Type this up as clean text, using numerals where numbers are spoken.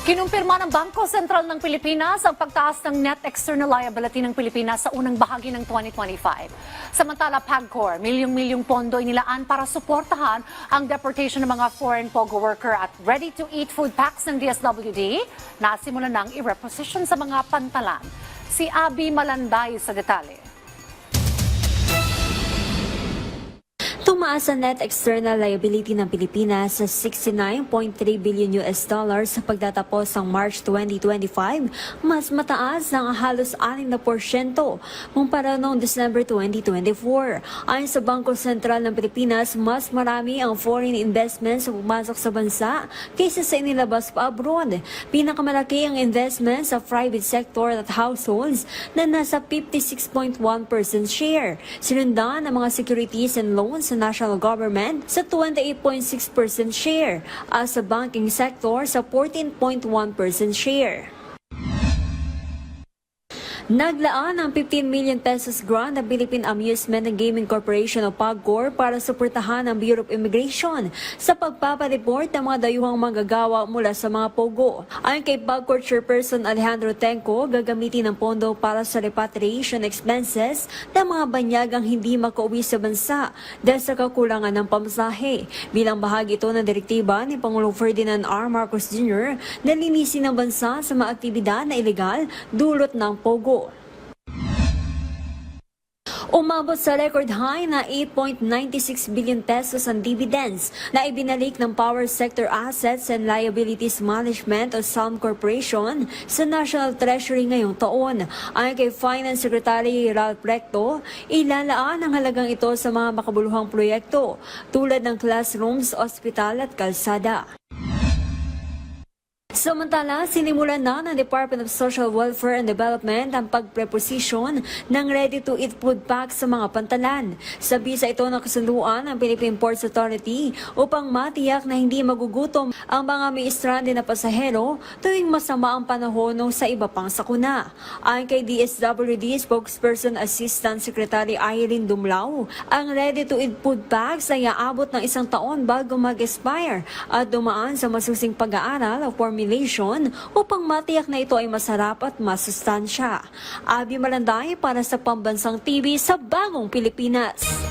Kinumpirma ng Bangko Sentral ng Pilipinas ang pagtaas ng net external liability ng Pilipinas sa unang bahagi ng 2025. Samantala, PAGCOR, milyong-milyong pondo inilaan para suportahan ang deportation ng mga foreign POGO worker at ready-to-eat food packs ng DSWD na simulan ng i-reposition sa mga pantalan. Si Abby Malanday sa detalye. Tumaas ang net external liability ng Pilipinas sa 69.3 billion US dollars sa pagtatapos ng March 2025, mas mataas ng halos 6% kumpara noong December 2024. Ayon sa Bangko Sentral ng Pilipinas, mas marami ang foreign investments na pumasok sa bansa kaysa sa inilabas pa abroad. Pinakamalaki ang investment sa private sector at households na nasa 56.1% share. Sinundan ang mga securities and loans sa national government sa 28.6% share at sa banking sector sa 14.1% share. Naglaan ng 15 million pesos grant ng Philippine Amusement and Gaming Corporation o PAGCOR para suportahan ang Bureau of Immigration sa pagpapareport ng mga dayuhang manggagawa mula sa mga POGO. Ayon kay PAGCOR Chairperson Alejandro Tenco, gagamitin ang pondo para sa repatriation expenses ng mga banyagang hindi makauwi sa bansa dahil sa kakulangan ng pamasahe. Bilang bahagi ito ng direktiba ni Pangulong Ferdinand R. Marcos Jr. na linisin ang bansa sa mga aktibidad na ilegal dulot ng POGO. Umabot sa record high na 8.96 billion pesos ang dividends na ibinalik ng Power Sector Assets and Liabilities Management o SALM Corporation sa National Treasury ngayong taon. Ayon kay Finance Secretary Ralph Recto, ilalaan ang halagang ito sa mga makabuluhang proyekto tulad ng classrooms, ospital at kalsada. Samantala, sinimulan na ng Department of Social Welfare and Development ang pagpreposition ng ready-to-eat food packs sa mga pantalan. Sa bisa ito ng kasunduan ng Philippine Ports Authority upang matiyak na hindi magugutom ang mga may stranded na pasahero tuwing masama ang panahon sa iba pang sakuna. Ayon kay DSWD Spokesperson Assistant Secretary Irene Dumlao, ang ready-to-eat food packs ay aabot ng 1 taon bago mag-expire at dumaan sa masusing pag-aaral o formulation upang matiyak na ito ay masarap at masustansya. Abby Malanday para sa Pambansang TV sa Bagong Pilipinas.